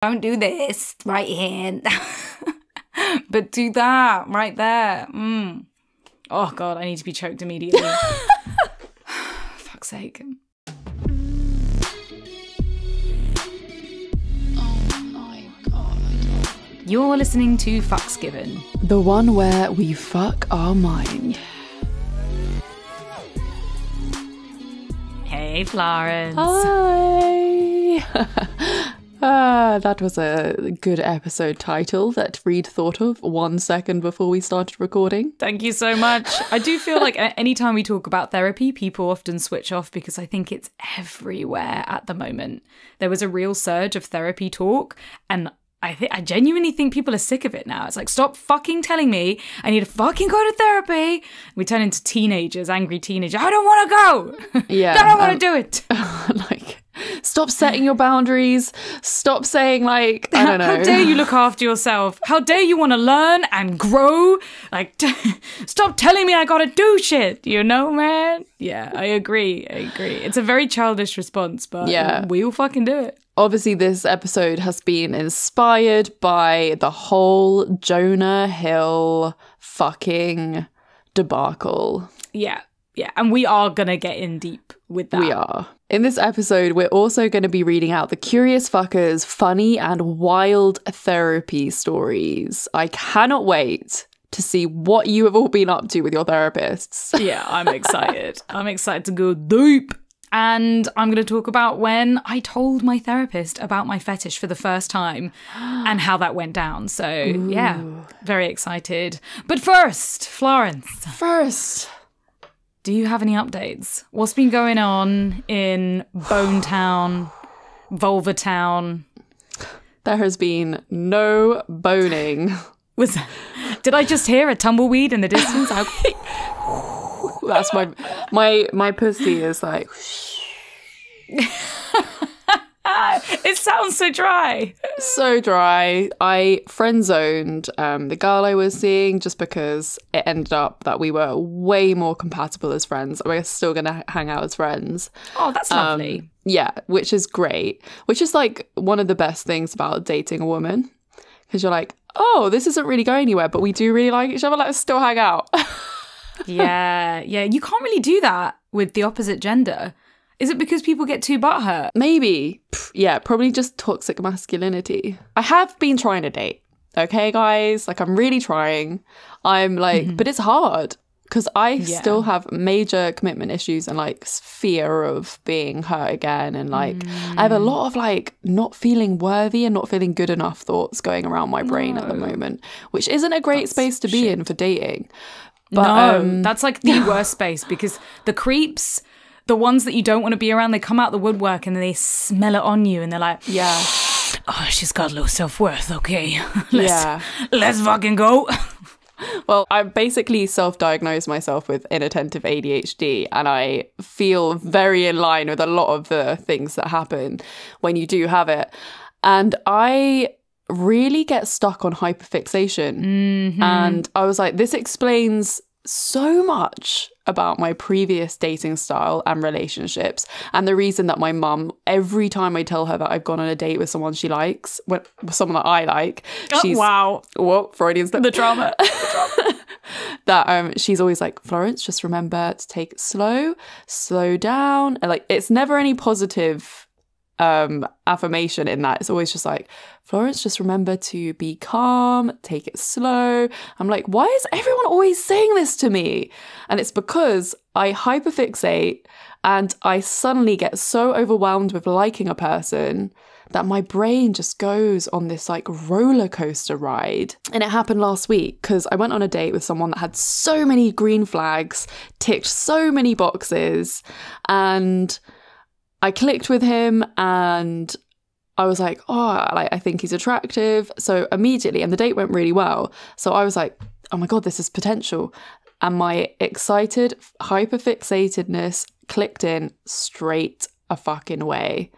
Don't do this right here. But do that right there. Oh, God, I need to be choked immediately. Fuck's sake. You're listening to Fucks Given. The one where we fuck our mind. Hey, Florence. Hi. That was a good episode title that Reed thought of 1 second before we started recording. Thank you so much. I do feel like anytime we talk about therapy, people often switch off because I think it's everywhere at the moment. There was a real surge of therapy talk, and I genuinely think people are sick of it now. It's like, stop fucking telling me I need to fucking go to therapy. We turn into teenagers, angry teenagers. I don't want to go. Yeah. I don't want to do it. Like, stop setting your boundaries. Stop saying, like, I don't know. How dare you look after yourself? How dare you want to learn and grow? Like, stop telling me I gotta do shit, you know, man? Yeah, I agree. It's a very childish response, but yeah, we will fucking do it. Obviously, this episode has been inspired by the whole Jonah Hill fucking debacle. Yeah. And we are going to get in deep with that. We are. In this episode, we're also going to be reading out the Curious Fuckers' funny and wild therapy stories. I cannot wait to see what you have all been up to with your therapists. Yeah, I'm excited. I'm excited to go deep. And I'm going to talk about when I told my therapist about my fetish for the first time and how that went down. So, yeah, very excited. But first, Florence. Do you have any updates? What's been going on in Bone Town, Vulva Town? There has been no boning. Did I just hear a tumbleweed in the distance? That's my pussy is like. It sounds so dry. So dry. I friend-zoned the girl I was seeing just because it ended up that we were way more compatible as friends. We're still going to hang out as friends. Oh, that's lovely. Yeah, which is great. Which is like one of the best things about dating a woman. Because you're like, oh, this isn't really going anywhere, but we do really like each other. Let's still hang out. Yeah. You can't really do that with the opposite gender. Is it because people get too butthurt? Maybe. Yeah, probably just toxic masculinity. I have been trying to date. Okay, guys? Like, I'm really trying. I'm like, but it's hard. Because I still have major commitment issues and, like, fear of being hurt again. And, like, I have a lot of, like, not feeling worthy and not feeling good enough thoughts going around my brain at the moment. Which isn't a great space to be in for dating. But, no, that's, like, the worst space. Because the creeps... The ones that you don't want to be around, they come out the woodwork and they smell it on you and they're like, yeah, oh, she's got low self-worth, okay. Let's fucking go. Well, I basically self-diagnosed myself with inattentive ADHD and I feel very in line with a lot of the things that happen when you do have it. And I really get stuck on hyperfixation. And I was like, this explains so much about my previous dating style and relationships, and the reason that my mum, every time I tell her that I've gone on a date with someone she likes, with someone that I like, she's whoa, Freudian slip. The drama. That she's always like, Florence, just remember to take it slow down, and like it's never any positive affirmation in that. It's always just like, Florence, just remember to be calm, take it slow. I'm like, why is everyone always saying this to me? And it's because I hyperfixate and I suddenly get so overwhelmed with liking a person that my brain just goes on this like roller coaster ride. And it happened last week because I went on a date with someone that had so many green flags, ticked so many boxes, and I clicked with him and I was like, oh, like, I think he's attractive. So immediately, and the date went really well. So I was like, oh my God, this is potential. And my excited hyperfixatedness clicked in straight a fucking way.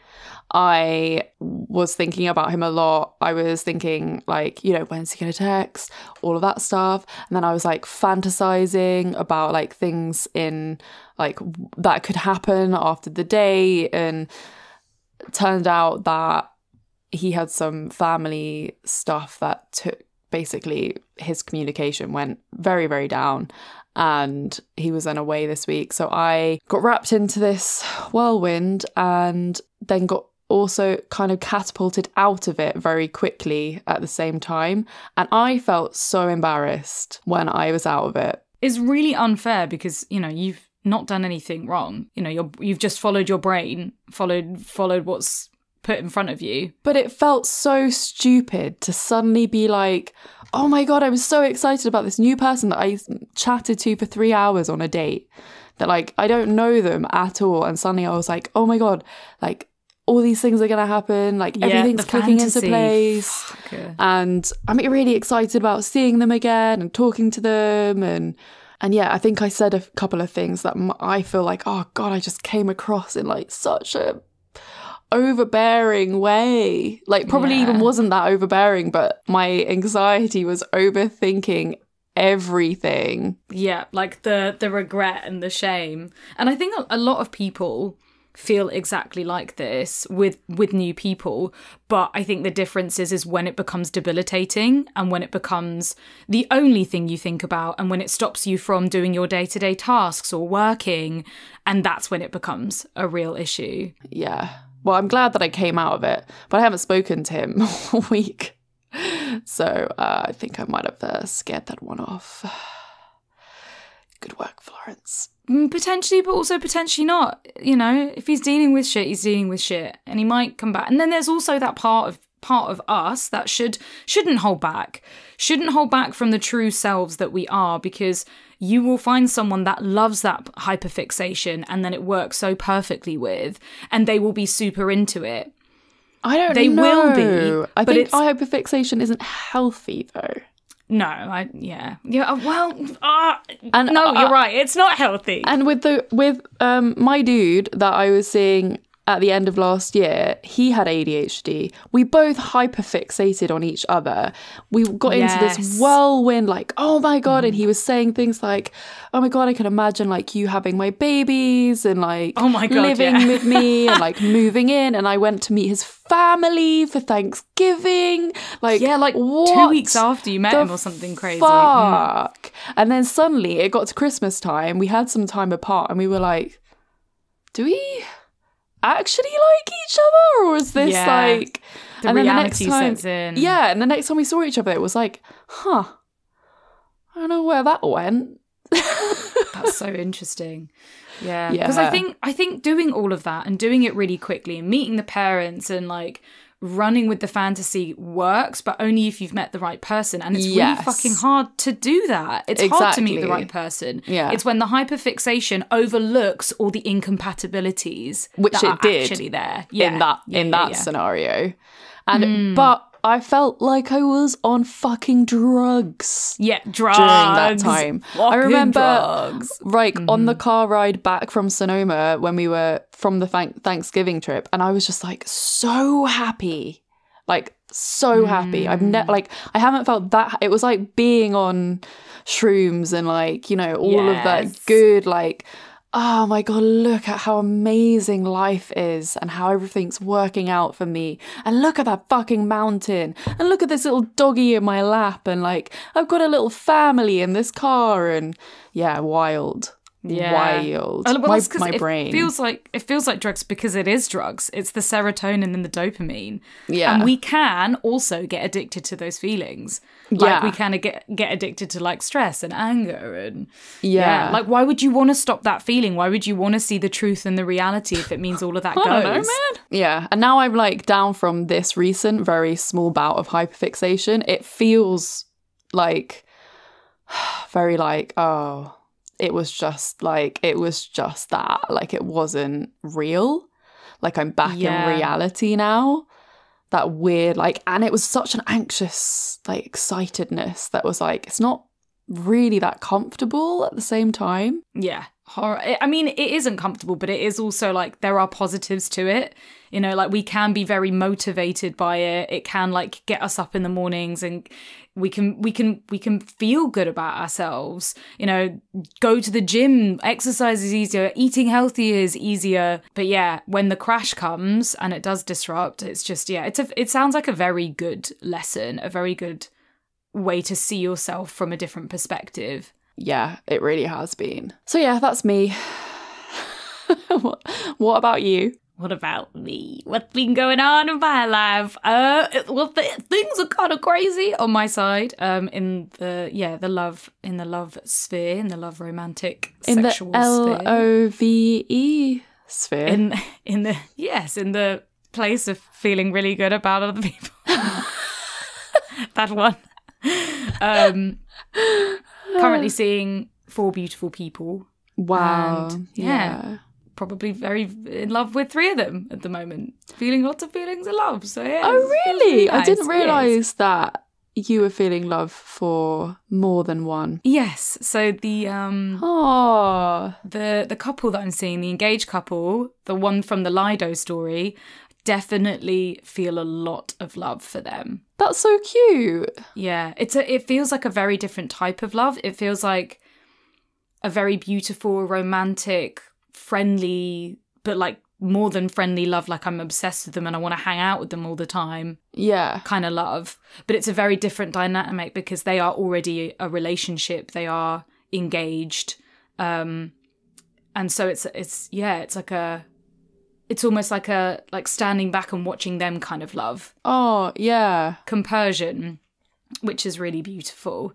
I was thinking about him a lot. I was thinking like, you know, when's he going to text? All of that stuff. And then I was like fantasizing about like things in like that could happen after the date. And turned out that he had some family stuff that took, basically his communication went very, very down, and he was then away this week. So I got wrapped into this whirlwind and then got also kind of catapulted out of it very quickly at the same time. And I felt so embarrassed when I was out of it. It's really unfair because, you know, you've not done anything wrong. You know, you've just followed your brain, followed what's put in front of you. But it felt so stupid to suddenly be like, oh my God, I'm so excited about this new person that I chatted to for 3 hours on a date, that like, I don't know them at all. And suddenly I was like, oh my God, like all these things are going to happen. Like everything's clicking into place. And I'm really excited about seeing them again and talking to them. And yeah, I think I said a couple of things that I feel like, oh God, I just came across in like such a overbearing way. Like probably even wasn't that overbearing, but my anxiety was overthinking everything. Yeah, like the regret and the shame. And I think a lot of people feel exactly like this with new people, but I think the difference is when it becomes debilitating and when it becomes the only thing you think about, and when it stops you from doing your day-to-day tasks or working, and that's when it becomes a real issue. Yeah. Well, I'm glad that I came out of it, but I haven't spoken to him all week. So I think I might have scared that one off. Good work, Florence. Potentially, but also potentially not. You know, if he's dealing with shit, he's dealing with shit, and he might come back. And then there's also that part of us that shouldn't hold back from the true selves that we are, because you will find someone that loves that hyperfixation, and then it works so perfectly with, and they will be super into it. I don't know. They will be. I think hyperfixation isn't healthy though. No, yeah. Well, you're right. It's not healthy. And with my dude that I was seeing at the end of last year, he had ADHD. We both hyperfixated on each other. We got into this whirlwind, like, oh my God. And he was saying things like, oh my God, I can imagine like you having my babies and like oh my God, living with me and like moving in. And I went to meet his family for Thanksgiving. Like, like what 2 weeks after you met him or something crazy. Fuck. And then suddenly it got to Christmas time. We had some time apart and we were like, do we actually like each other, or is this like the reality sets in? Yeah, and the next time we saw each other it was like, I don't know where that went. That's so interesting. Yeah, because I think doing all of that and doing it really quickly and meeting the parents and like running with the fantasy works, but only if you've met the right person. And it's really fucking hard to do that. It's hard to meet the right person. Yeah. It's when the hyperfixation overlooks all the incompatibilities, which that it did actually there. Yeah. In that scenario. And but I felt like I was on fucking drugs. Yeah, drugs. During that time. Fucking I remember, drugs. On the car ride back from Sonoma when we were from the Thanksgiving trip, and I was just like so happy. Like so happy. I haven't felt that. It was like being on shrooms and like, you know, all of that good like, oh my God, look at how amazing life is and how everything's working out for me. And look at that fucking mountain. And look at this little doggy in my lap. And like, I've got a little family in this car. And yeah, wild. Wild. My brain. It feels like drugs because it is drugs. It's the serotonin and the dopamine. Yeah. And we can also get addicted to those feelings. Like we kind of get addicted to like stress and anger and like why would you want to stop that feeling? Why would you want to see the truth and the reality if it means all of that goes? I don't know, man. Yeah. And now I'm like down from this recent very small bout of hyperfixation. It feels like very like, oh, it was just that. Like it wasn't real. Like I'm back in reality now. That weird, like, and it was such an anxious, like, excitedness that was like, it's not really that comfortable at the same time. Yeah. horror. I mean, it is uncomfortable, but it is also like there are positives to it. You know, like we can be very motivated by it. It can like get us up in the mornings, and we can feel good about ourselves. You know, go to the gym, exercise is easier, eating healthy is easier. But yeah, when the crash comes and it does disrupt, it's just, yeah, it sounds like a very good lesson, a very good way to see yourself from a different perspective. Yeah, it really has been. So yeah, that's me. What about you? What about me? What's been going on in my life? Things are kind of crazy on my side. In the love sphere, in the love romantic sexual sphere, in the LOVE sphere, in the place of feeling really good about other people. That one. Currently seeing 4 beautiful people. Wow. And, yeah. Probably very in love with 3 of them at the moment. Feeling lots of feelings of love. So yeah. Oh really? Nice. I didn't realise that you were feeling love for more than one. Yes. So the couple that I'm seeing, the engaged couple, the one from the Lido story, definitely feel a lot of love for them. That's so cute. Yeah. It feels like a very different type of love. It feels like a very beautiful, romantic, friendly, but like more than friendly love, like I'm obsessed with them and I want to hang out with them all the time. Yeah. Kind of love. But it's a very different dynamic because they are already a relationship. They are engaged. And so it's almost like standing back and watching them kind of love. Oh, yeah. Compersion, which is really beautiful.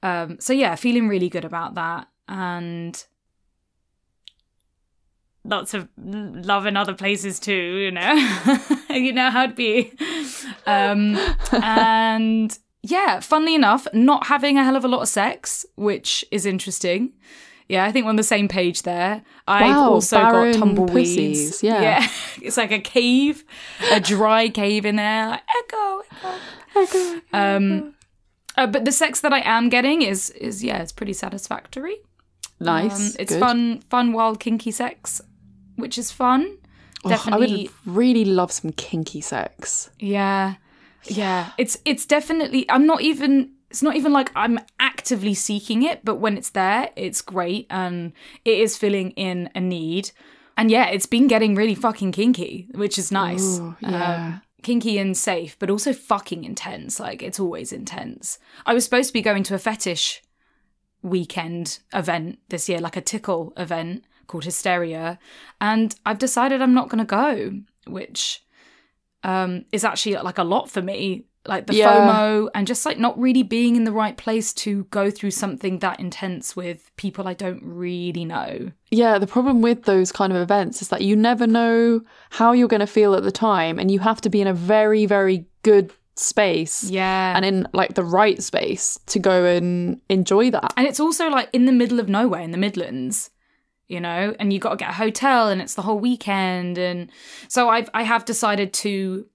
So yeah, feeling really good about that. And lots of love in other places too, you know. You know how it'd be. And yeah, funnily enough, not having a hell of a lot of sex, which is interesting. Yeah, I think we're on the same page there. I've also got tumbleweeds. Pussies, yeah. It's like a cave, a dry cave in there. Like, echo. But the sex that I am getting is it's pretty satisfactory. Nice. It's good. fun, wild, kinky sex, which is fun. Definitely. I would really love some kinky sex. Yeah. It's definitely. It's not even like I'm actively seeking it, but when it's there, it's great, and it is filling in a need. And yeah, it's been getting really fucking kinky, which is nice. Ooh, yeah. Kinky and safe, but also fucking intense. Like, it's always intense. I was supposed to be going to a fetish weekend event this year, like a tickle event called Hysteria, and I've decided I'm not going to go, which is actually like a lot for me. Like the FOMO and just like not really being in the right place to go through something that intense with people I don't really know. Yeah, the problem with those kind of events is that you never know how you're going to feel at the time, and you have to be in a very, very good space. Yeah. And in like the right space to go and enjoy that. And it's also like in the middle of nowhere in the Midlands, you know, and you got to get a hotel and it's the whole weekend. And so I have decided to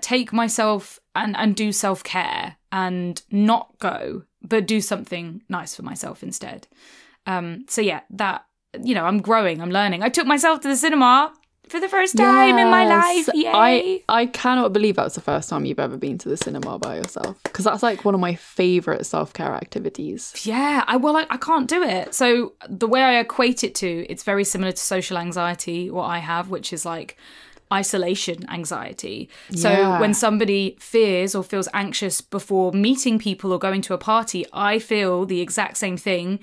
take myself and do self-care and not go, but do something nice for myself instead. So yeah, that, you know, I'm growing, I'm learning. I took myself to the cinema for the first time in my life. Yay! I cannot believe that's the first time you've ever been to the cinema by yourself, because that's like one of my favourite self-care activities. Yeah, I can't do it. So the way I equate it to, it's very similar to social anxiety, what I have, which is like isolation anxiety. So when somebody fears or feels anxious before meeting people or going to a party, I feel the exact same thing,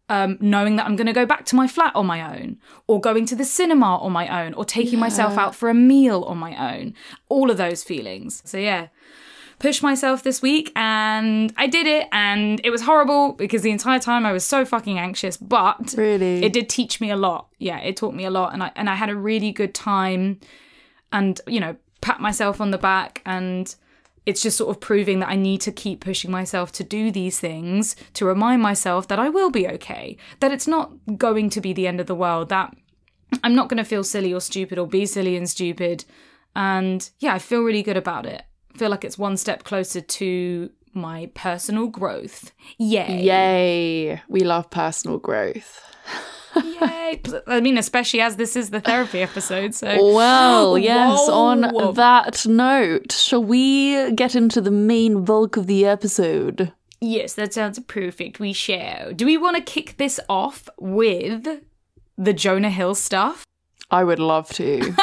knowing that I'm going to go back to my flat on my own, or going to the cinema on my own, or taking myself out for a meal on my own. All of those feelings. So yeah, pushed myself this week and I did it, and it was horrible because the entire time I was so fucking anxious, but really, it did teach me a lot. Yeah, it taught me a lot, and I had a really good time. And, you know, pat myself on the back, and it's just sort of proving that I need to keep pushing myself to do these things, to remind myself that I will be okay, that it's not going to be the end of the world, that I'm not going to feel silly or stupid or be silly and stupid. And yeah, I feel really good about it. I feel like it's one step closer to my personal growth. Yay. Yay. We love personal growth. Yay. I mean, especially as this is the therapy episode, so... Well, yes, Whoa. on that note, shall we get into the main bulk of the episode? Yes, that sounds perfect. We shall. Do we want to kick this off with the Jonah Hill stuff? I would love to.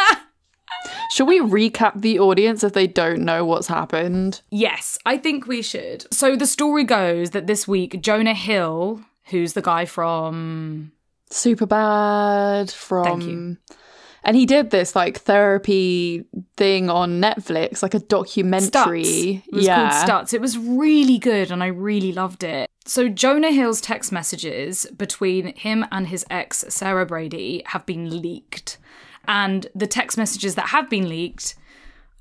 Shall we recap the audience if they don't know what's happened? Yes, I think we should. So the story goes that this week, Jonah Hill, who's the guy from... Superbad, from... Thank you. And he did this, like, therapy thing on Netflix, like a documentary. Stutz. It was called Stutz. It was really good and I really loved it. So Jonah Hill's text messages between him and his ex, Sarah Brady, have been leaked. And the text messages that have been leaked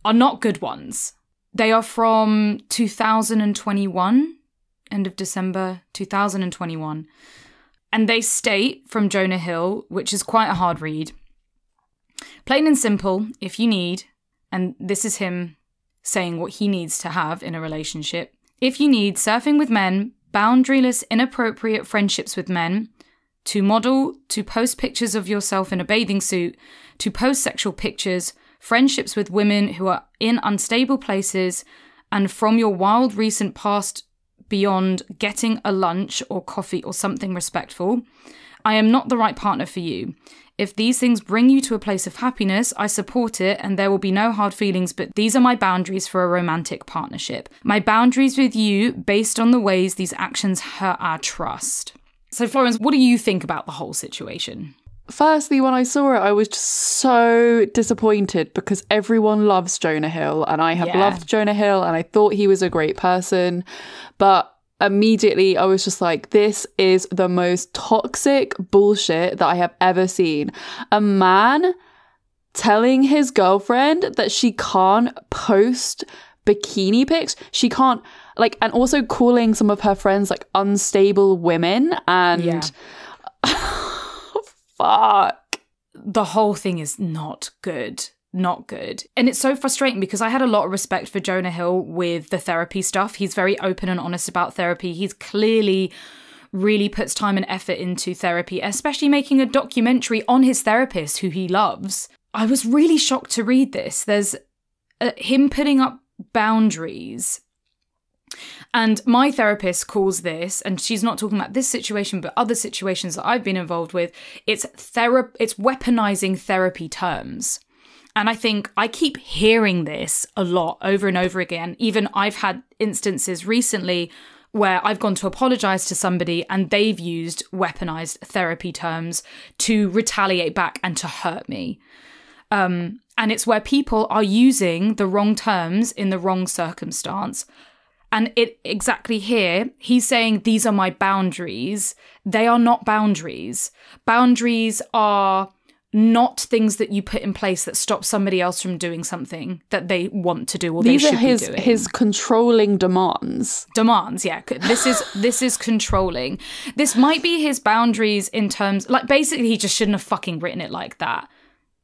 are not good ones. They are from 2021, end of December 2021. And they state from Jonah Hill, which is quite a hard read, plain and simple, if you need, and this is him saying what he needs to have in a relationship, if you need surfing with men, boundaryless, inappropriate friendships with men, to model, to post pictures of yourself in a bathing suit, to post sexual pictures, friendships with women who are in unstable places, and from your wild recent past beyond getting a lunch or coffee or something respectful, I am not the right partner for you. If these things bring you to a place of happiness, I support it and there will be no hard feelings, but these are my boundaries for a romantic partnership. My boundaries with you based on the ways these actions hurt our trust. So Florence, what do you think about the whole situation? Firstly, when I saw it, I was just so disappointed because everyone loves Jonah Hill and I have loved Jonah Hill and I thought he was a great person. But immediately I was just like, this is the most toxic bullshit that I have ever seen. A man telling his girlfriend that she can't post bikini pics. She can't, like, and also calling some of her friends like unstable women and... Fuck. The whole thing is not good. Not good. And it's so frustrating because I had a lot of respect for Jonah Hill with the therapy stuff. He's very open and honest about therapy. He's clearly really puts time and effort into therapy, especially making a documentary on his therapist who he loves. I was really shocked to read this. There's him putting up boundaries. And my therapist calls this, and she's not talking about this situation, but other situations that I've been involved with, it's weaponizing therapy terms. And I think I keep hearing this a lot over and over again. Even I've had instances recently where I've gone to apologize to somebody and they've used weaponized therapy terms to retaliate back and to hurt me. And it's where people are using the wrong terms in the wrong circumstance. And it exactly here, he's saying, these are my boundaries. They are not boundaries. Boundaries are not things that you put in place that stop somebody else from doing something that they want to do or these they should be doing. These are his controlling demands. Demands, yeah. This is controlling. This might be his boundaries in terms, like, basically he just shouldn't have fucking written it like that.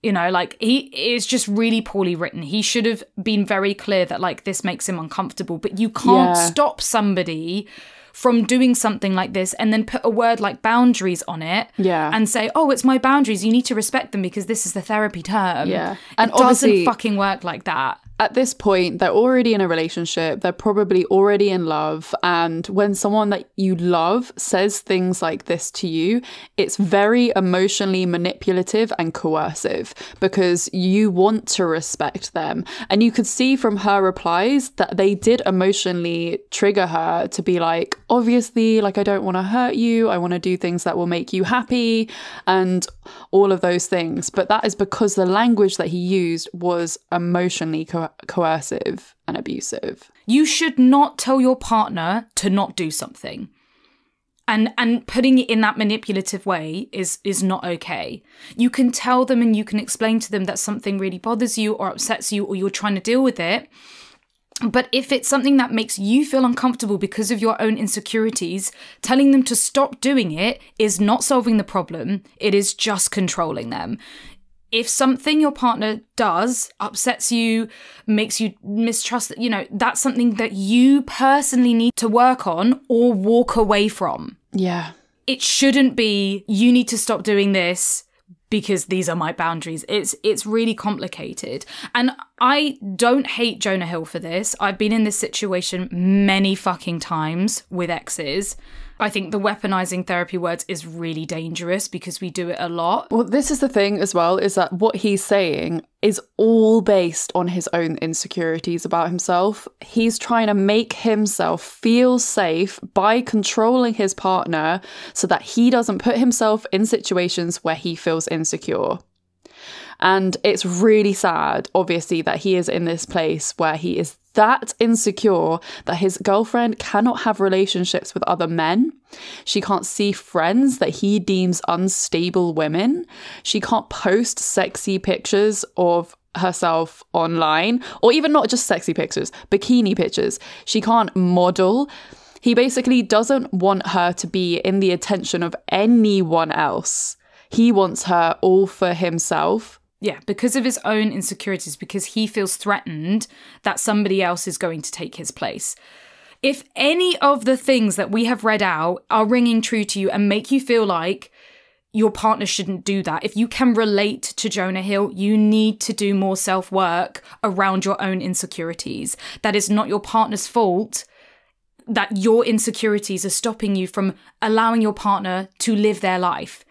You know, like, it's just really poorly written. He should have been very clear that, like, this makes him uncomfortable. But you can't stop somebody from doing something like this and then put a word like boundaries on it and say, oh, it's my boundaries. You need to respect them because this is the therapy term. Yeah. And it doesn't fucking work like that. At this point, they're already in a relationship. They're probably already in love. And when someone that you love says things like this to you, it's very emotionally manipulative and coercive because you want to respect them. And you could see from her replies that they did emotionally trigger her to be like, obviously, like, I don't want to hurt you. I want to do things that will make you happy and all of those things. But that is because the language that he used was emotionally coercive and abusive. You should not tell your partner to not do something. And putting it in that manipulative way is not okay. You can tell them and you can explain to them that something really bothers you or upsets you or you're trying to deal with it. But if it's something that makes you feel uncomfortable because of your own insecurities, telling them to stop doing it is not solving the problem. It is just controlling them. If something your partner does upsets you, makes you mistrust, that's something that you personally need to work on or walk away from. Yeah. It shouldn't be, you need to stop doing this because these are my boundaries. It's really complicated. And I don't hate Jonah Hill for this. I've been in this situation many fucking times with exes. I think the weaponizing therapy words is really dangerous because we do it a lot. Well, this is the thing as well, is that what he's saying is all based on his own insecurities about himself. He's trying to make himself feel safe by controlling his partner so that he doesn't put himself in situations where he feels insecure. And it's really sad, obviously, that he is in this place where he is that insecure that his girlfriend cannot have relationships with other men. She can't see friends that he deems unstable women. She can't post sexy pictures of herself online, or even not just sexy pictures, bikini pictures. She can't model. He basically doesn't want her to be in the attention of anyone else. He wants her all for himself. Yeah, because of his own insecurities, because he feels threatened that somebody else is going to take his place. If any of the things that we have read out are ringing true to you and make you feel like your partner shouldn't do that, if you can relate to Jonah Hill, you need to do more self-work around your own insecurities. That is not your partner's fault that your insecurities are stopping you from allowing your partner to live their life.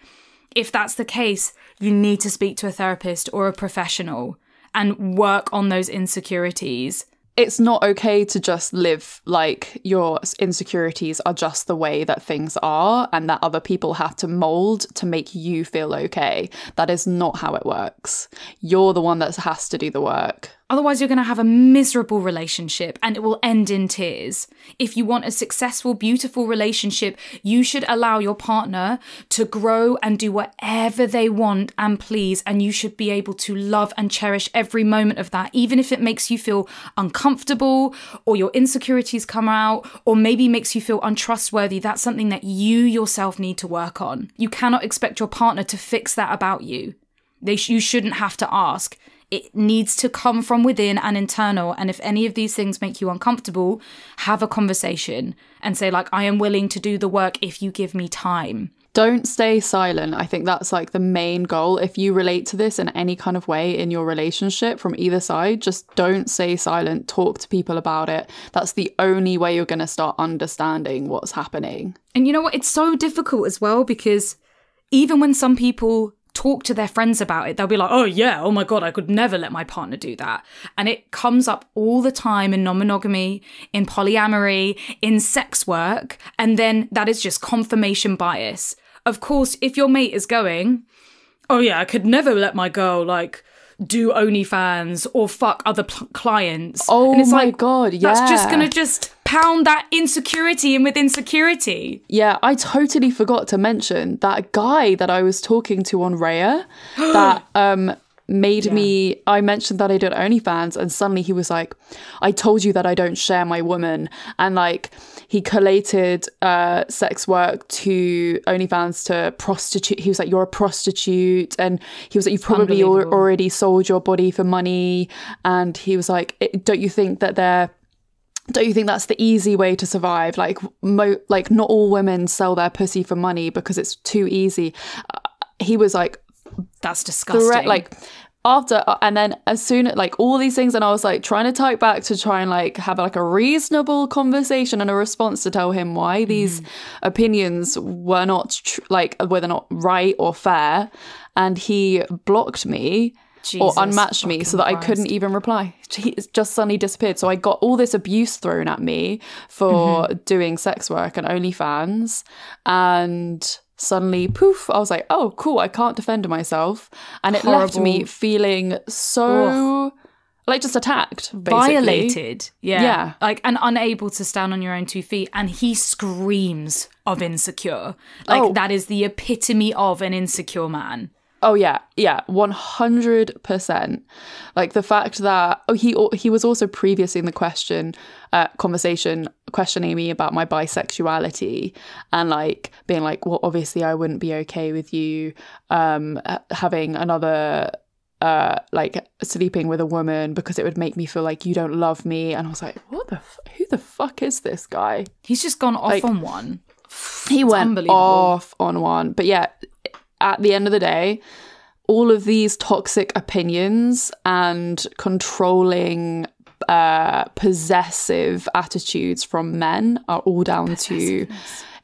If that's the case, you need to speak to a therapist or a professional and work on those insecurities. It's not okay to just live like your insecurities are just the way that things are and that other people have to mold to make you feel okay. That is not how it works. You're the one that has to do the work. Otherwise, you're going to have a miserable relationship and it will end in tears. If you want a successful, beautiful relationship, you should allow your partner to grow and do whatever they want and please. And you should be able to love and cherish every moment of that, even if it makes you feel uncomfortable or your insecurities come out or maybe makes you feel untrustworthy. That's something that you yourself need to work on. You cannot expect your partner to fix that about you. You shouldn't have to ask. It needs to come from within and internal. And if any of these things make you uncomfortable, have a conversation and say, like, I am willing to do the work if you give me time. Don't stay silent. I think that's like the main goal. If you relate to this in any kind of way in your relationship from either side, just don't stay silent. Talk to people about it. That's the only way you're going to start understanding what's happening. And you know what? It's so difficult as well because even when some people talk to their friends about it, they'll be like, oh yeah, oh my God, I could never let my partner do that. And it comes up all the time in non-monogamy, in polyamory, in sex work. And then that is just confirmation bias. Of course, if your mate is going, oh yeah, I could never let my girl do OnlyFans or fuck other clients. Oh, and it's my God, yeah. That's just going to just pound that insecurity in with insecurity. Yeah, I totally forgot to mention that guy that I was talking to on Raya that made me, I mentioned that I did OnlyFans and suddenly he was like, I told you that I don't share my woman. And he collated sex work to OnlyFans to prostitute. He was like, you're a prostitute. And he was like, you've probably already sold your body for money. And he was like, don't you think that's the easy way to survive? Not all women sell their pussy for money because it's too easy. He was like, that's disgusting. And then as soon as all these things, and I was trying to type back to try and have a reasonable conversation and a response to tell him why these opinions were not whether not right or fair, and he blocked me. Or unmatched me so that I couldn't even reply. He just suddenly disappeared. So I got all this abuse thrown at me for doing sex work and OnlyFans. And suddenly, poof, I was like, oh, cool, I can't defend myself. And it left me feeling so... just attacked, basically. Violated. Yeah. And unable to stand on your own 2 feet. And he screams of insecure. That is the epitome of an insecure man. Oh, yeah, 100%. The fact that, he was also previously in the conversation questioning me about my bisexuality and being well, obviously I wouldn't be okay with you having another like sleeping with a woman because it would make me feel like you don't love me. And I was like, who the fuck is this guy? He's just gone off on one. He went off on one. But yeah, at the end of the day, all of these toxic opinions and controlling possessive attitudes from men are all down to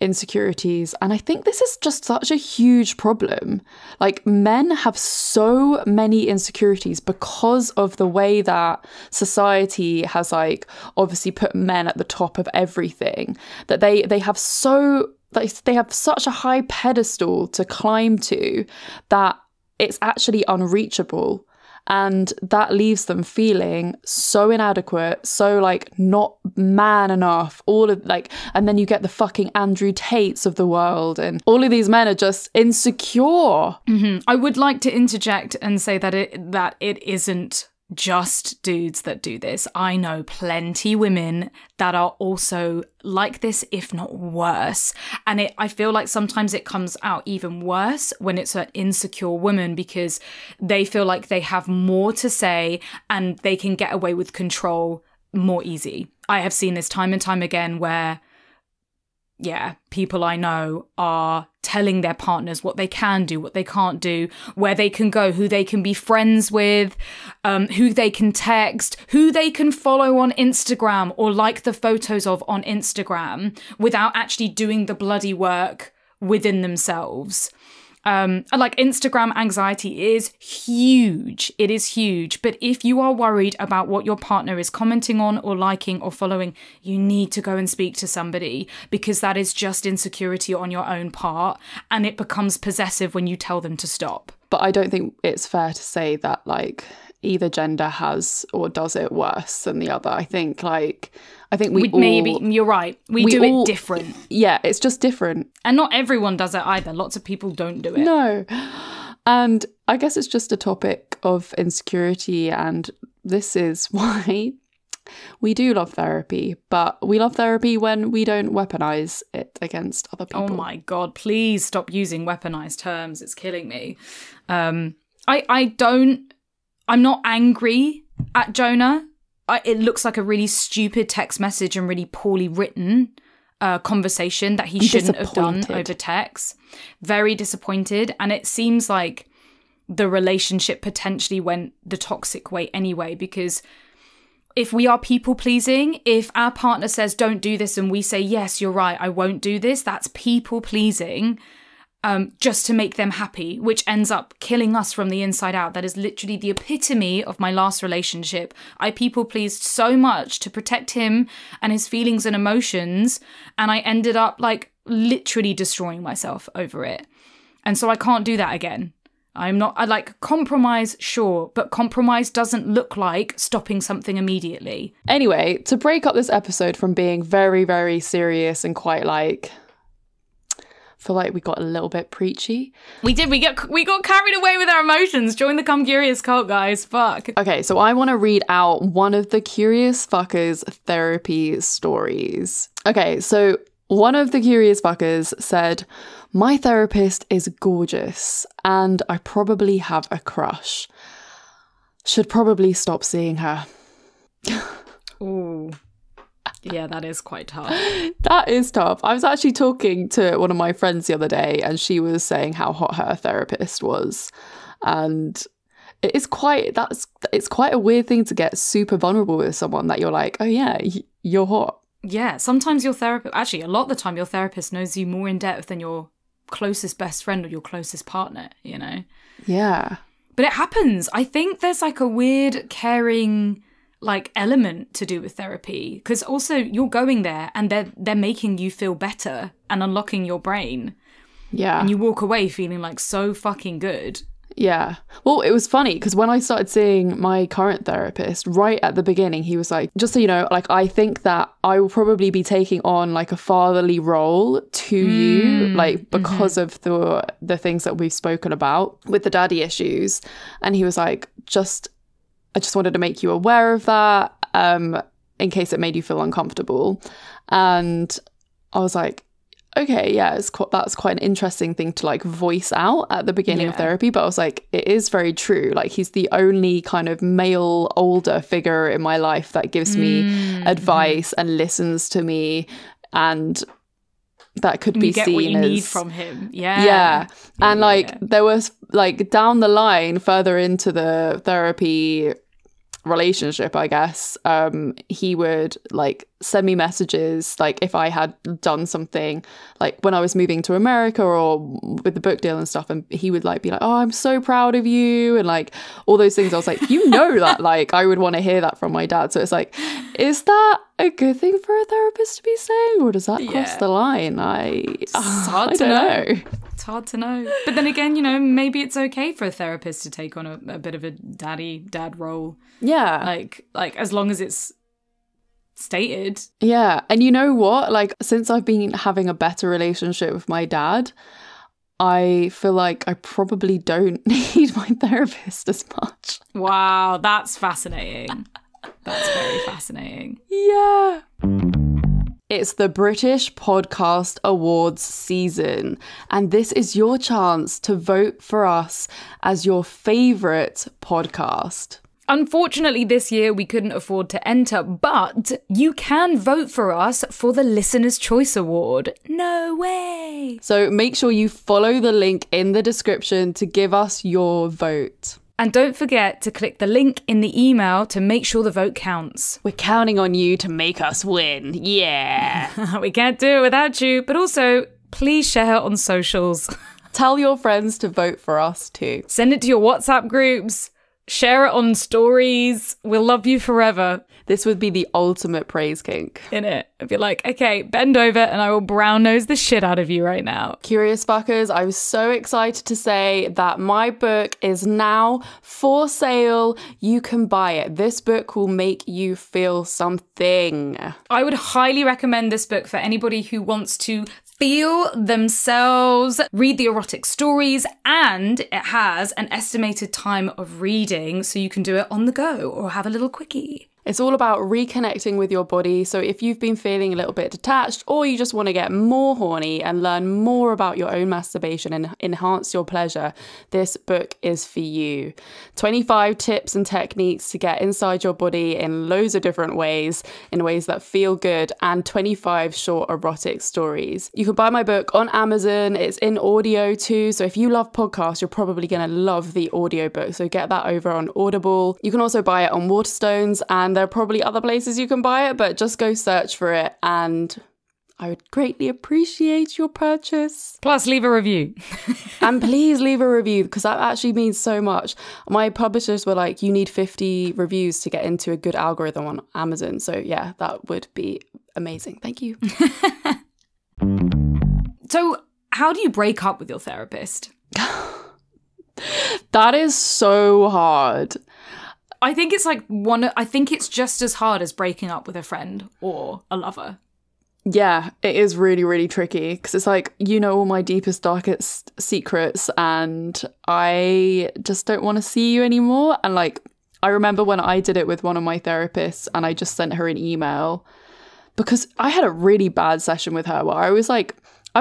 insecurities. And I think this is just such a huge problem. Like, men have so many insecurities because of the way that society has, like, obviously put men at the top of everything, that they have such a high pedestal to climb to that it's actually unreachable. And that leaves them feeling so inadequate, so like not man enough, and then you get the fucking Andrew Tates of the world, and all of these men are just insecure. I would like to interject and say that it isn't just dudes that do this. I know plenty women that are also like this, if not worse. And I feel like sometimes it comes out even worse when it's an insecure woman, because they feel like they have more to say and they can get away with control more easy. I have seen this time and time again where, yeah, people I know are telling their partners what they can do, what they can't do, where they can go, who they can be friends with, who they can text, who they can follow on Instagram or like the photos of on Instagram without actually doing the bloody work within themselves. Like, Instagram anxiety is huge. It is huge. But if you are worried about what your partner is commenting on or liking or following, you need to go and speak to somebody, because that is just insecurity on your own part, and it becomes possessive when you tell them to stop. But I don't think it's fair to say that, like, either gender has or does it worse than the other. I think we all... Maybe, you're right. We do it different. Yeah, it's just different. And not everyone does it either. Lots of people don't do it. No. And I guess it's just a topic of insecurity, and this is why we do love therapy. But we love therapy when we don't weaponize it against other people. Oh my God, please stop using weaponized terms. It's killing me. I'm not angry at Jonah. It looks like a really stupid text message and really poorly written conversation that he shouldn't have done over text. Very disappointed. And it seems like the relationship potentially went the toxic way anyway, because if we are people pleasing, if our partner says don't do this and we say, yes, you're right, I won't do this, that's people pleasing. Just to make them happy, which ends up killing us from the inside out. That is literally the epitome of my last relationship. I people pleased so much to protect him and his feelings and emotions, and I ended up like literally destroying myself over it. And so I can't do that again. I like compromise, sure, but compromise doesn't look like stopping something immediately. Anyway, to break up this episode from being very, very serious and quite like... feel like we got a little bit preachy. We did. We got carried away with our emotions. Join the Come Curious cult, guys. Fuck. Okay, so I want to read out one of the Curious Fuckers therapy stories. Okay, so one of the Curious Fuckers said, "My therapist is gorgeous and I probably have a crush. Should probably stop seeing her." Ooh. Yeah, that is quite tough. That is tough. I was actually talking to one of my friends the other day, and she was saying how hot her therapist was. And it's quite a weird thing to get super vulnerable with someone that you're like, oh yeah, you're hot. Yeah, sometimes your therapist, actually a lot of the time your therapist knows you more in depth than your closest best friend or your closest partner, you know? Yeah. But it happens. I think there's like a weird caring like element to do with therapy, because also you're going there and they're making you feel better and unlocking your brain. Yeah. And you walk away feeling like so fucking good. Yeah. Well, it was funny because when I started seeing my current therapist, right at the beginning, he was like, just so you know, like, I think that I will probably be taking on like a fatherly role to you, like, because of the things that we've spoken about with the daddy issues. And he was like, I just wanted to make you aware of that, in case it made you feel uncomfortable. And I was like, okay, yeah, that's quite an interesting thing to like voice out at the beginning of therapy. But I was like, it is very true. Like, he's the only kind of male older figure in my life that gives me advice and listens to me, and that could be you get seen what you as need from him. Yeah. And like there was like down the line, further into the therapy relationship, I guess, he would like send me messages like if I had done something like when I was moving to America or with the book deal and stuff, and he would like be like, oh, I'm so proud of you, and like all those things. I was like, you know, that like I would want to hear that from my dad. So it's like, is that a good thing for a therapist to be saying, or does that cross the line? It's hard to know. It's hard to know. But then again, you know, maybe it's okay for a therapist to take on a bit of a dad role. Yeah. Like as long as it's stated. Yeah. And you know what? Like, since I've been having a better relationship with my dad, I feel like I probably don't need my therapist as much. Wow, that's fascinating. That's very fascinating. Yeah. It's the British Podcast Awards season, and this is your chance to vote for us as your favourite podcast. Unfortunately, this year we couldn't afford to enter, but you can vote for us for the Listener's Choice Award. No way! So make sure you follow the link in the description to give us your vote. And don't forget to click the link in the email to make sure the vote counts. We're counting on you to make us win. Yeah. We can't do it without you, but also please share on socials. Tell your friends to vote for us too. Send it to your WhatsApp groups. Share it on stories. We'll love you forever. This would be the ultimate praise kink. Innit? I'd be like, okay, bend over and I will brown nose the shit out of you right now. Curious fuckers, I was so excited to say that my book is now for sale. You can buy it. This book will make you feel something. I would highly recommend this book for anybody who wants to feel themselves, read the erotic stories, and it has an estimated time of reading, so you can do it on the go or have a little quickie. It's all about reconnecting with your body. So if you've been feeling a little bit detached, or you just want to get more horny and learn more about your own masturbation and enhance your pleasure, this book is for you. 25 tips and techniques to get inside your body in loads of different ways, in ways that feel good, and 25 short erotic stories. You can buy my book on Amazon. It's in audio too. So if you love podcasts, you're probably going to love the audiobook. So get that over on Audible. You can also buy it on Waterstones, and there are probably other places you can buy it, but just go search for it, and I would greatly appreciate your purchase. Plus, leave a review. And please leave a review, because that actually means so much. My publishers were like, you need 50 reviews to get into a good algorithm on Amazon. So yeah, that would be amazing. Thank you. So how do you break up with your therapist? That is so hard. I think it's I think it's just as hard as breaking up with a friend or a lover. Yeah, it is really, really tricky, because it's like, you know, all my deepest, darkest secrets, and I just don't want to see you anymore. And like, I remember when I did it with one of my therapists, and I just sent her an email because I had a really bad session with her where I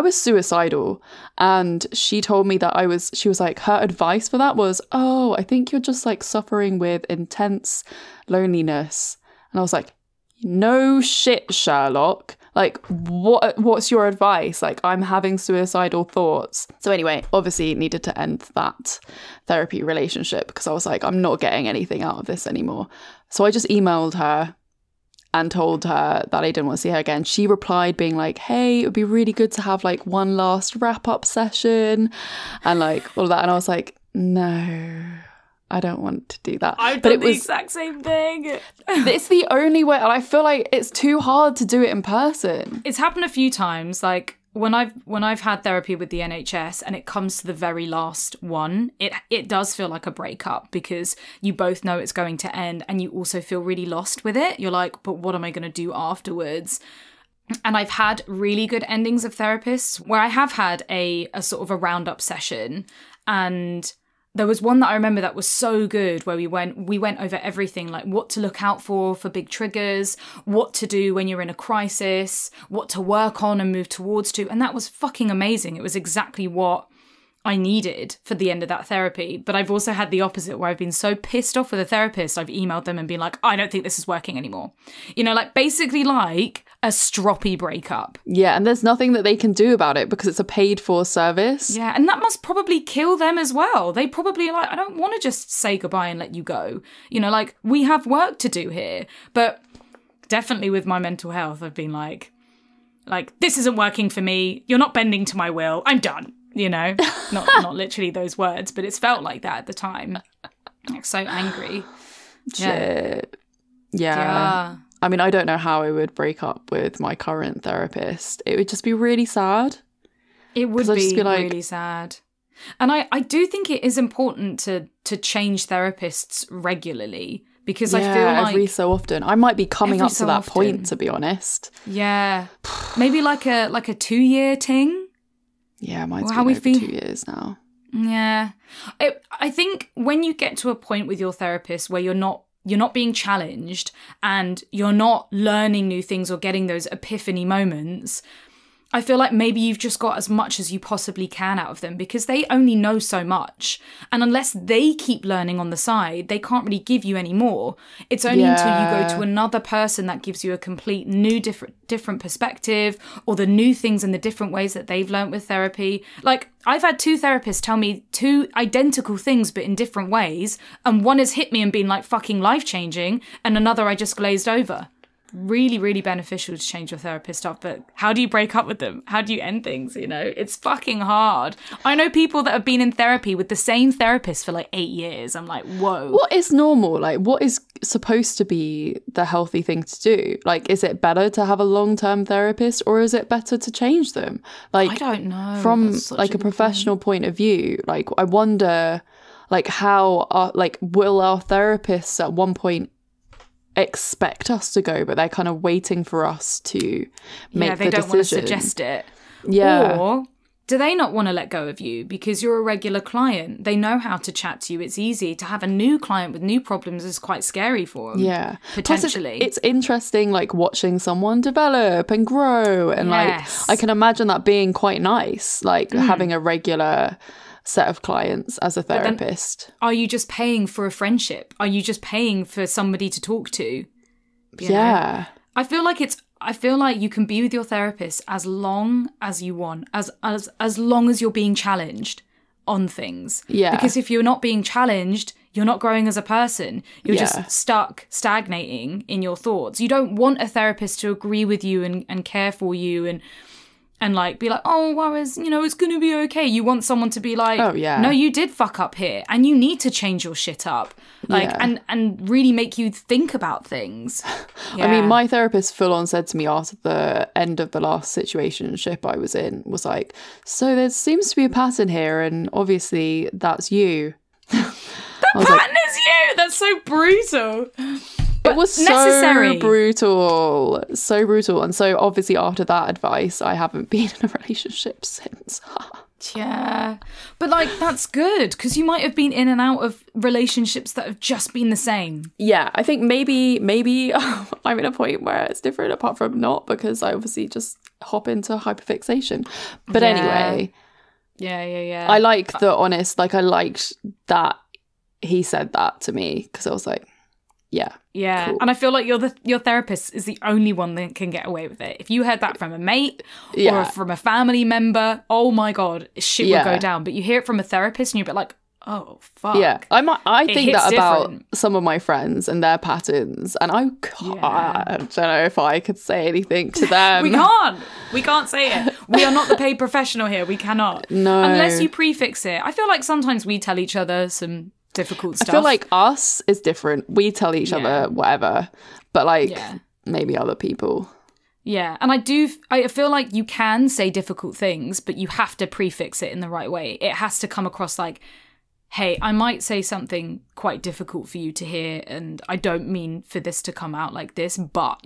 was suicidal, and she told me that she was like, her advice for that was, oh, I think you're just like suffering with intense loneliness. And I was like, no shit, Sherlock. Like, what's your advice? Like, I'm having suicidal thoughts. So anyway, obviously needed to end that therapy relationship, because I was like, I'm not getting anything out of this anymore. So I just emailed her and told her that I didn't want to see her again. She replied being like, hey, it would be really good to have like one last wrap-up session and like all of that. And I was like, no, I don't want to do that. I've done the exact same thing. It's the only way, and I feel like it's too hard to do it in person. It's happened a few times, like when I've had therapy with the NHS and it comes to the very last one, it does feel like a breakup, because you both know it's going to end and you also feel really lost with it. You're like, but what am I going to do afterwards? And I've had really good endings of therapists where I have had a sort of a roundup session, and there was one that I remember that was so good, where we went over everything, like what to look out for big triggers, what to do when you're in a crisis, what to work on and move towards to. And that was fucking amazing. It was exactly what I needed for the end of that therapy. But I've also had the opposite, where I've been so pissed off with a therapist, I've emailed them and been like, I don't think this is working anymore. You know, like basically like a stroppy breakup. Yeah, and there's nothing that they can do about it because it's a paid for service. Yeah, and that must probably kill them as well. They probably like, I don't want to just say goodbye and let you go. You know, like we have work to do here. But definitely with my mental health, I've been like, this isn't working for me. You're not bending to my will. I'm done. You know, not literally those words, but it's felt like that at the time. Like so angry. Shit. Yeah. I mean, I don't know how I would break up with my current therapist. It would just be really sad. It would be like, really sad. And I do think it is important to change therapists regularly, because I feel like every so often. I might be coming up to that point, to be honest. Yeah. Maybe like a 2-year thing. Yeah, mine's been over 2 years now. Yeah. I think when you get to a point with your therapist where you're not being challenged and you're not learning new things or getting those epiphany moments, I feel like maybe you've just got as much as you possibly can out of them, because they only know so much. And unless they keep learning on the side, they can't really give you any more. It's only until you go to another person that gives you a complete new, different perspective, or the new things and the different ways that they've learned with therapy. Like, I've had 2 therapists tell me 2 identical things, but in different ways. And one has hit me and been like fucking life-changing, and another I just glazed over. Really, really beneficial to change your therapist up, but how do you break up with them? How do you end things? You know, it's fucking hard. I know people that have been in therapy with the same therapist for like 8 years. I'm like, whoa. What is normal? Like, what is supposed to be the healthy thing to do? Like, is it better to have a long-term therapist, or is it better to change them? Like, I don't know. From like a professional point of view, like, I wonder, like, how will our therapists at one point expect us to go, but they're kind of waiting for us to make the decision. They don't want to suggest it. Yeah. Or do they not want to let go of you because you're a regular client? They know how to chat to you. It's easy. To have a new client with new problems is quite scary for them. Yeah. Potentially. Plus it's interesting, like, watching someone develop and grow. And like, I can imagine that being quite nice, like having a regular set of clients as a therapist. Are you just paying for a friendship? Are you just paying for somebody to talk to? You know? I feel like you can be with your therapist as long as you want, as long as you're being challenged on things. Yeah. Because if you're not being challenged, you're not growing as a person. You're just stuck, stagnating in your thoughts. You don't want a therapist to agree with you and care for you and like be like, oh, well, it's going to be okay. You want someone to be like, oh, yeah, no, you did fuck up here and you need to change your shit up. Like, and really make you think about things. Yeah. I mean, my therapist full on said to me after the end of the last situationship I was in, was like, so there seems to be a pattern here, and obviously that's you. The pattern is you! That's so brutal. It was necessary. So brutal. And so obviously after that advice, I haven't been in a relationship since. Yeah. But like, that's good, because you might have been in and out of relationships that have just been the same. Yeah, I think maybe I'm in a point where it's different, apart from not, because I obviously just hop into hyperfixation. But anyway. Yeah. I like the honest, like, I liked that he said that to me, because I was like, yeah. Cool. And I feel like your therapist is the only one that can get away with it. If you heard that from a mate or from a family member, oh my god, shit would go down. But you hear it from a therapist and you're a bit like, oh fuck. Yeah, I think that about some of my friends and their patterns, and I don't know if I could say anything to them. We can't say it. We are not the paid professional here. We cannot. No, unless you prefix it. I feel like sometimes we tell each other some difficult stuff. I feel like us is different. We tell each other whatever, but like maybe other people. Yeah, and I feel like you can say difficult things, but you have to prefix it in the right way. It has to come across like, hey, I might say something quite difficult for you to hear, and I don't mean for this to come out like this, but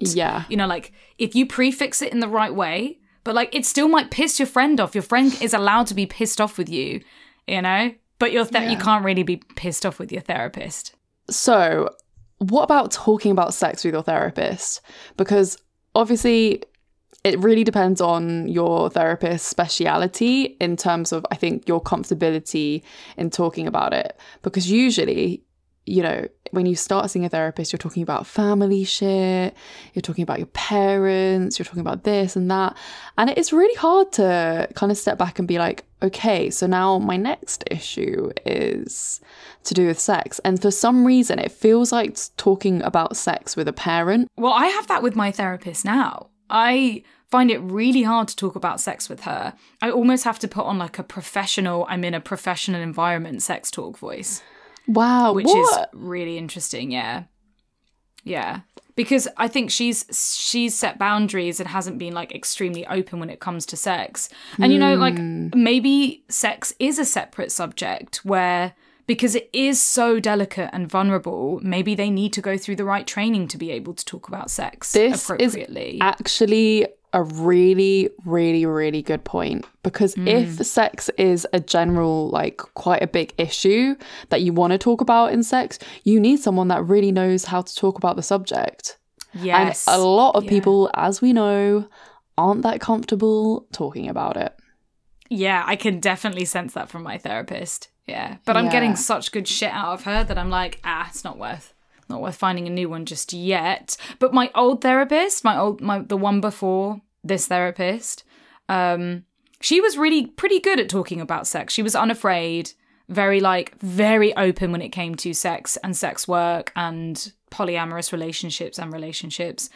like, if you prefix it in the right way, but like, it still might piss your friend off. Your friend is allowed to be pissed off with you, you know? But you can't really be pissed off with your therapist. So what about talking about sex with your therapist? Because obviously it really depends on your therapist's speciality in terms of, I think, your comfortability in talking about it. Because usually, you know, when you start seeing a therapist, you're talking about family shit, you're talking about your parents, you're talking about this and that. And it's really hard to kind of step back and be like, okay, so now my next issue is to do with sex. And for some reason, it feels like talking about sex with a parent. Well, I have that with my therapist now. I find it really hard to talk about sex with her. I almost have to put on like a professional, I'm in a professional environment sex talk voice. Wow. Which is really interesting, yeah. Yeah. Because I think she's set boundaries and hasn't been like extremely open when it comes to sex. And you know, like maybe sex is a separate subject where, because it is so delicate and vulnerable, maybe they need to go through the right training to be able to talk about sex appropriately. Is actually a really, really, really good point. Because if sex is a general, like quite a big issue that you want to talk about in sex, you need someone that really knows how to talk about the subject. Yes. And a lot of people, as we know, aren't that comfortable talking about it. Yeah, I can definitely sense that from my therapist. Yeah. But I'm getting such good shit out of her that I'm like, it's not worth finding a new one just yet. But my old therapist, the one before this therapist, she was really pretty good at talking about sex. She was unafraid, very open when it came to sex and sex work and polyamorous relationships.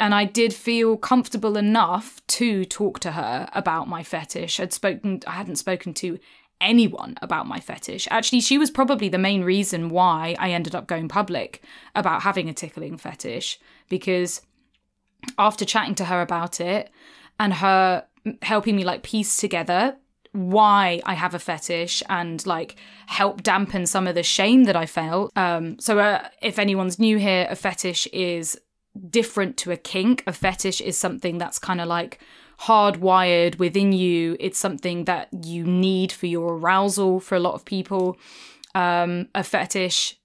And I did feel comfortable enough to talk to her about my fetish. I hadn't spoken to anyone about my fetish. Actually, she was probably the main reason why I ended up going public about having a tickling fetish, because after chatting to her about it and her helping me like piece together why I have a fetish and like help dampen some of the shame that I felt. So if anyone's new here, a fetish is different to a kink. A fetish is something that's kind of like hardwired within you. It's something that you need for your arousal for a lot of people. A fetish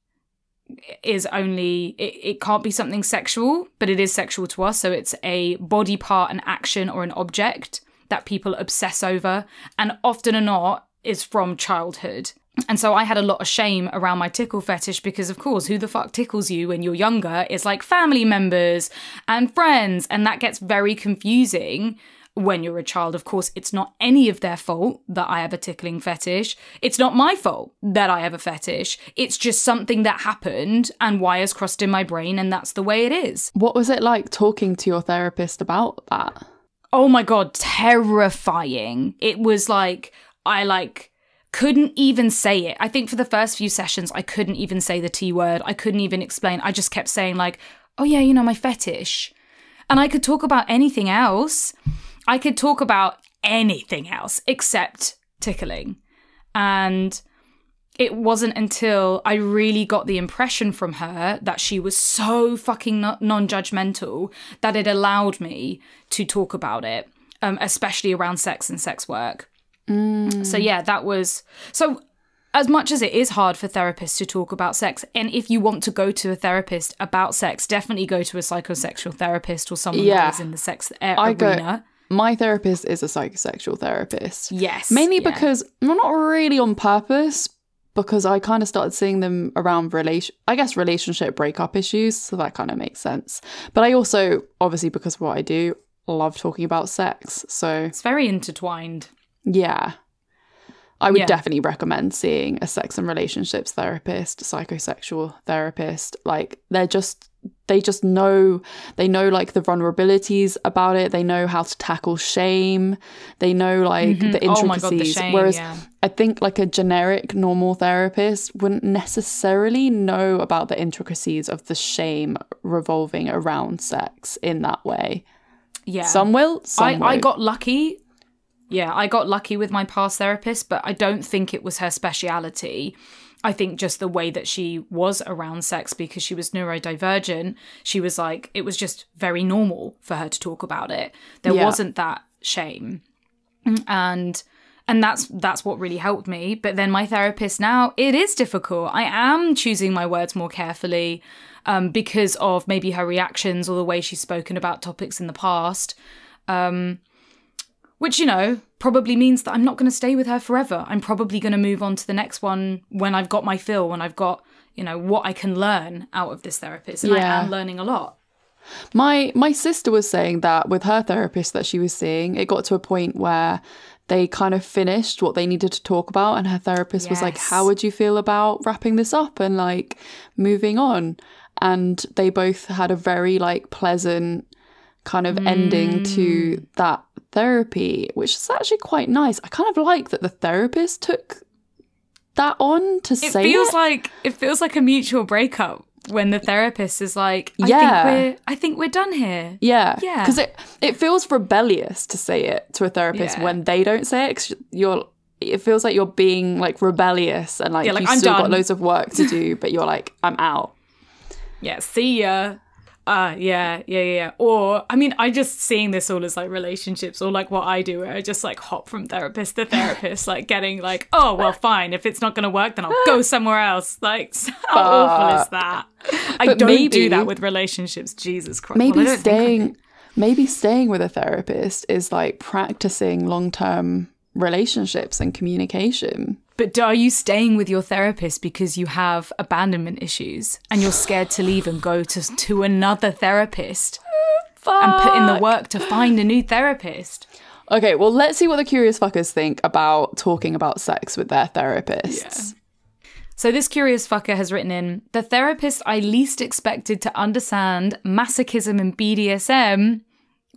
is only, it can't be something sexual, but it is sexual to us. So it's a body part, an action, or an object that people obsess over, and often or not is from childhood. And so I had a lot of shame around my tickle fetish because, of course, who the fuck tickles you when you're younger? It's like family members and friends, and that gets very confusing when you're a child. Of course, it's not any of their fault that I have a tickling fetish. It's not my fault that I have a fetish. It's just something that happened and wires crossed in my brain, and that's the way it is. What was it like talking to your therapist about that? Oh my God, terrifying. It was like, I couldn't even say it. I think for the first few sessions, I couldn't even say the T word. I couldn't even explain. I just kept saying like, oh yeah, you know, my fetish. And I could talk about anything else. I could talk about anything else except tickling. And it wasn't until I really got the impression from her that she was so fucking non-judgmental that it allowed me to talk about it, especially around sex and sex work. So yeah, that was... So as much as it is hard for therapists to talk about sex, and if you want to go to a therapist about sex, definitely go to a psychosexual therapist or someone who is in the sex arena. My therapist is a psychosexual therapist. Yes. Mainly because, well, not really on purpose, because I kind of started seeing them around relationship breakup issues, so that kind of makes sense. But I also, obviously because of what I do, love talking about sex, so... It's very intertwined. Yeah. I would definitely recommend seeing a sex and relationships therapist, psychosexual therapist. Like, they just know like the vulnerabilities about it. They know how to tackle shame. They know like the intricacies. Oh my God, the shame, whereas I think like a generic normal therapist wouldn't necessarily know about the intricacies of the shame revolving around sex in that way. Yeah. Some will, some won't. I got lucky. Yeah, I got lucky with my past therapist, but I don't think it was her speciality. I think just the way that she was around sex, because she was neurodivergent, she was like, it was just very normal for her to talk about it. There wasn't that shame. And And that's what really helped me. But then my therapist now, it is difficult. I am choosing my words more carefully because of maybe her reactions or the way she's spoken about topics in the past. Which, you know, probably means that I'm not going to stay with her forever. I'm probably going to move on to the next one when I've got my fill, when I've got, you know, what I can learn out of this therapist. And I am learning a lot. My sister was saying that with her therapist that she was seeing, it got to a point where they kind of finished what they needed to talk about. And her therapist was like, how would you feel about wrapping this up and like moving on? And they both had a very like pleasant kind of ending to that therapy, which is actually quite nice. I kind of like that the therapist took that on to say it feels like a mutual breakup when the therapist is like, I think we're done here. Yeah. Because it feels rebellious to say it to a therapist when they don't say it, 'cause it feels like you're being like rebellious and like you've still got loads of work to do, but you're like, I'm out. Yeah, see ya. Yeah. Or, I mean, I just seeing this all as like relationships or like what I do, where I just like hop from therapist to therapist, like getting like, oh, well, fine. If it's not going to work, then I'll go somewhere else. Like, how awful is that? I don't do that with relationships. Jesus Christ. Maybe staying with a therapist is like practicing long-term relationships and communication. But are you staying with your therapist because you have abandonment issues and you're scared to leave and go to another therapist and put in the work to find a new therapist? Okay, well, let's see what the curious fuckers think about talking about sex with their therapists. Yeah. So this curious fucker has written in, the therapist I least expected to understand masochism and BDSM,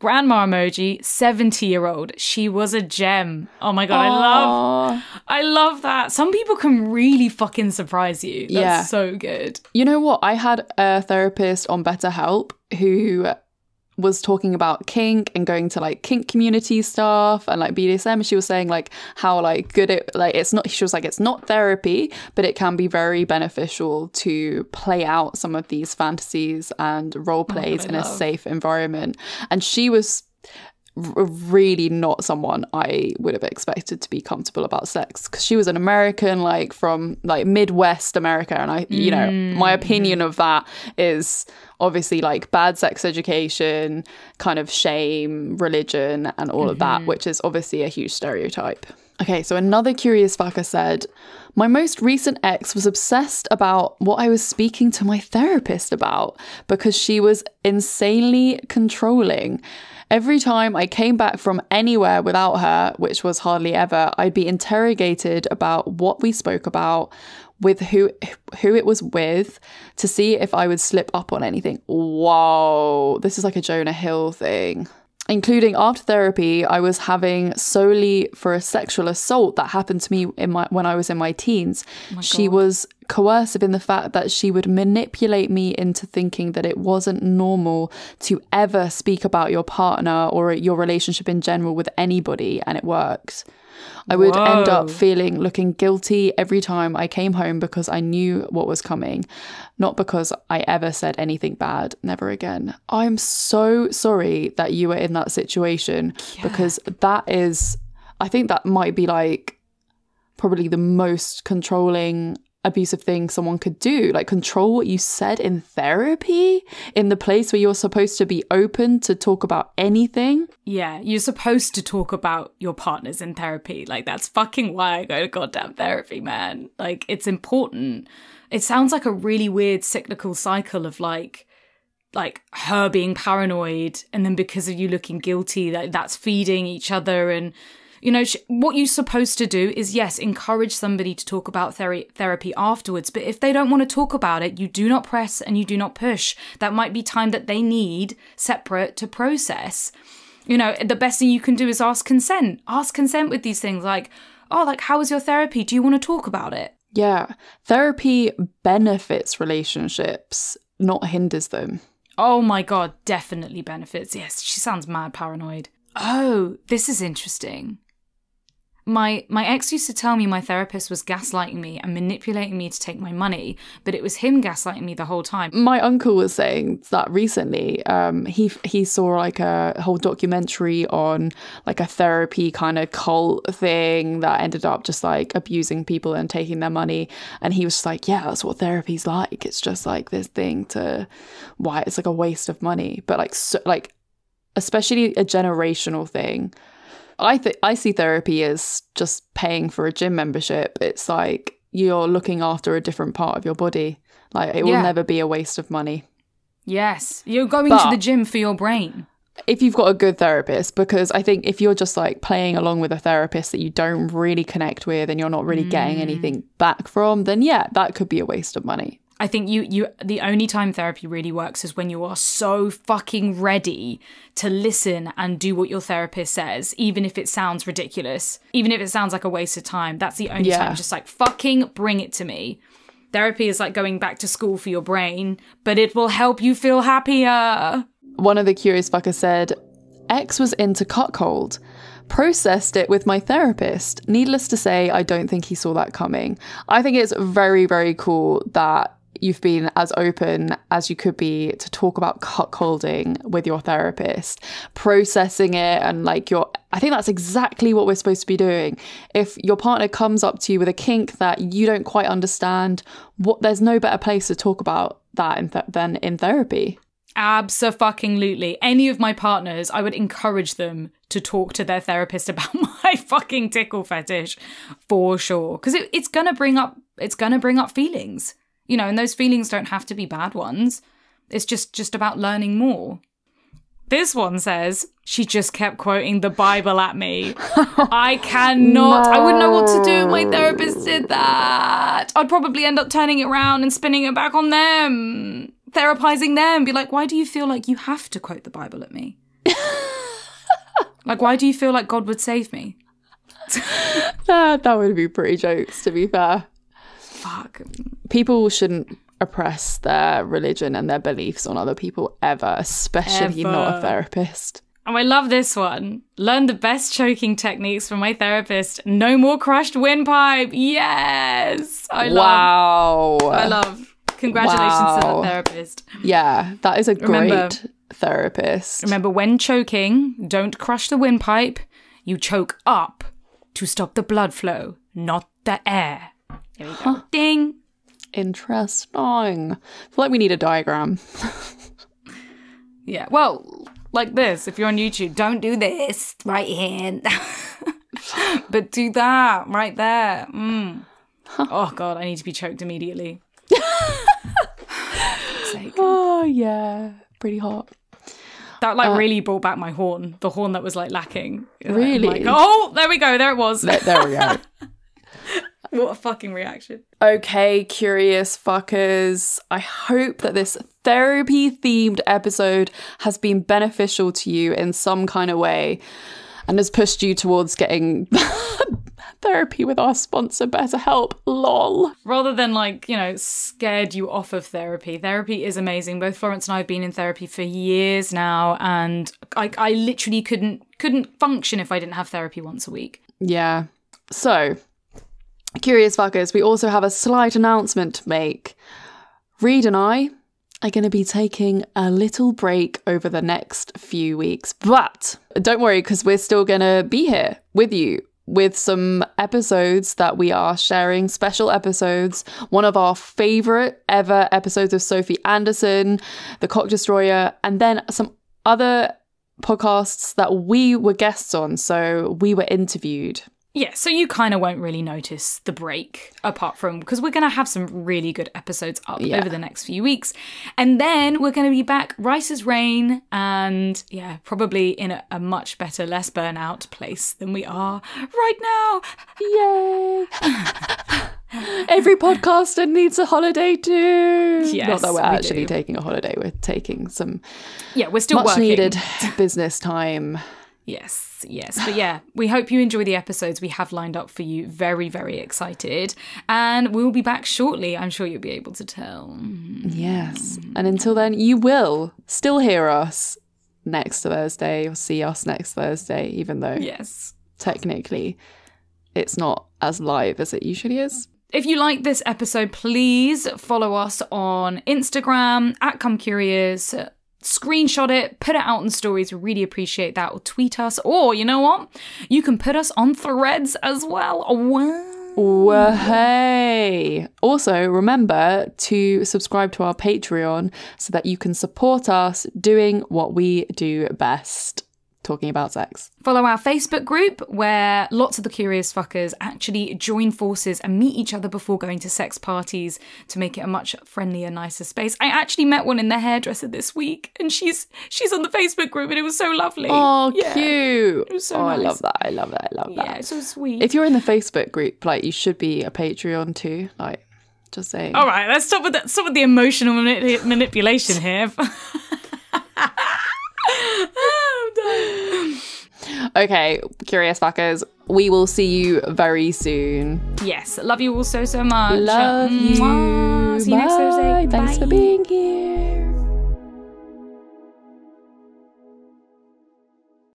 grandma emoji, 70-year-old. She was a gem. Oh my God, I love that. Some people can really fucking surprise you. That's so good. You know what? I had a therapist on BetterHelp who was talking about kink and going to like kink community stuff and like BDSM. She was saying like how like good it like it's not. She was like, it's not therapy, but it can be very beneficial to play out some of these fantasies and role plays in a safe environment. And she was really not someone I would have expected to be comfortable about sex, because she was an American, like from like Midwest America, and I you know, my opinion of that is obviously like bad sex education, kind of shame, religion and all of that, which is obviously a huge stereotype. Okay, so another curious fucker said, my most recent ex was obsessed about what I was speaking to my therapist about because she was insanely controlling. Every time I came back from anywhere without her, which was hardly ever, I'd be interrogated about what we spoke about, with who it was with, to see if I would slip up on anything. Whoa, this is like a Jonah Hill thing. Including after therapy, I was having solely for a sexual assault that happened to me when I was in my teens. Oh my God. She was coercive in the fact that she would manipulate me into thinking that it wasn't normal to ever speak about your partner or your relationship in general with anybody, and it worked. I would end up looking guilty every time I came home because I knew what was coming, not because I ever said anything bad. Never again. I'm so sorry that you were in that situation, because that is, I think that might be like probably the most controlling abusive thing someone could do. Like, control what you said in therapy, in the place where you're supposed to be open to talk about anything. Yeah, you're supposed to talk about your partners in therapy. Like, that's fucking why I go to goddamn therapy, man. Like, it's important. It sounds like a really weird cyclical cycle of like her being paranoid, and then because of you looking guilty, that's feeding each other. And you know, what you're supposed to do is, yes, encourage somebody to talk about therapy afterwards. But if they don't want to talk about it, you do not press and you do not push. That might be time that they need separate to process. You know, the best thing you can do is ask consent. Ask consent with these things, like, oh, like, how was your therapy? Do you want to talk about it? Yeah. Therapy benefits relationships, not hinders them. Oh my God, definitely benefits. Yes, she sounds mad paranoid. Oh, this is interesting. My ex used to tell me my therapist was gaslighting me and manipulating me to take my money, but it was him gaslighting me the whole time. My uncle was saying that recently. He saw like a whole documentary on like a therapy kind of cult thing that ended up just like abusing people and taking their money. And he was just like, yeah, that's what therapy's like. It's just like this thing to why it's like a waste of money. But like, so, like, especially a generational thing. I see therapy as just paying for a gym membership. It's like you're looking after a different part of your body. Like it will never be a waste of money. Yes, you're going to the gym for your brain. If you've got a good therapist, because I think if you're just like playing along with a therapist that you don't really connect with and you're not really getting anything back from, then yeah, that could be a waste of money. I think you the only time therapy really works is when you are so fucking ready to listen and do what your therapist says, even if it sounds ridiculous, even if it sounds like a waste of time. That's the only time. Just like fucking bring it to me. Therapy is like going back to school for your brain, but it will help you feel happier. One of the curious fuckers said, X was into cuckold. Processed it with my therapist. Needless to say, I don't think he saw that coming. I think it's very, very cool that you've been as open as you could be to talk about cuckolding with your therapist, processing it, and like I think that's exactly what we're supposed to be doing. If your partner comes up to you with a kink that you don't quite understand, there's no better place to talk about that than in therapy. Abso-fucking-lutely. Any of my partners, I would encourage them to talk to their therapist about my fucking tickle fetish, for sure. Because it's gonna bring up feelings, you know, and those feelings don't have to be bad ones. It's just about learning more. This one says, she just kept quoting the Bible at me. I cannot. No. I wouldn't know what to do if my therapist did that. I'd probably end up turning it around and spinning it back on them, therapizing them. Be like, why do you feel like you have to quote the Bible at me? Like, why do you feel like God would save me? That would be pretty jokes, to be fair. Fuck. People shouldn't oppress their religion and their beliefs on other people ever, especially not a therapist. Oh, I love this one. Learn the best choking techniques from my therapist. No more crushed windpipe. Yes. I love. Congratulations to that therapist. Yeah, that is a great therapist. Remember, when choking, don't crush the windpipe. You choke up to stop the blood flow, not the air. There we go. Ding. Interesting. I feel like we need a diagram. Yeah, well, like this. If you're on YouTube, don't do this right hand. But do that right there. Oh, God, I need to be choked immediately. Oh, yeah. Pretty hot. That really brought back my horn. The horn that was like lacking. Really? Like, oh, there we go. There it was. There we go. What a fucking reaction. Okay, curious fuckers. I hope that this therapy-themed episode has been beneficial to you in some kind of way and has pushed you towards getting therapy with our sponsor, BetterHelp. LOL. Rather than like, you know, scared you off of therapy. Therapy is amazing. Both Florence and I have been in therapy for years now, and I literally couldn't function if I didn't have therapy once a week. Yeah. So, curious fuckers, we also have a slight announcement to make. Reed and I are going to be taking a little break over the next few weeks, but don't worry, because we're still going to be here with you with some episodes that we are sharing, special episodes. One of our favourite ever episodes of Sophie Anderson, The Cock Destroyer, and then some other podcasts that we were guests on, so we were interviewed. Yeah, so you kind of won't really notice the break, apart from, because we're going to have some really good episodes up over the next few weeks. And then we're going to be back right as rain, and yeah, probably in a much better, less burnout place than we are right now. Yay! Every podcaster needs a holiday too. Yes, not that we're actually taking a holiday, we're taking some we're still much working. Needed business time. Yes. But yeah, we hope you enjoy the episodes we have lined up for you. Very, very excited. And we'll be back shortly. I'm sure you'll be able to tell. Yes. And until then, you will still hear us next Thursday or see us next Thursday, even though technically it's not as live as it usually is. If you like this episode, please follow us on Instagram @ComeCurious. Screenshot it, put it out in stories. We really appreciate that. Or tweet us. Or, you know what? You can put us on Threads as well. Wow. Hey. Also, remember to subscribe to our Patreon so that you can support us doing what we do best, talking about sex. Follow our Facebook group where lots of the curious fuckers actually join forces and meet each other before going to sex parties to make it a much friendlier, nicer space. I actually met one in the hairdresser this week, and she's on the Facebook group, and it was so lovely. Oh, yeah. Cute. It was so nice. nice. I love that. I love that. I love that. Yeah, it's so sweet. If you're in the Facebook group, like, you should be a Patreon too. Like, just saying. All right, let's stop with that. Stop with the emotional manipulation here. Okay, curious fuckers, we will see you very soon. Yes, love you all so much. Love you. Mwah. See you next Thursday. Thanks Bye. for being here.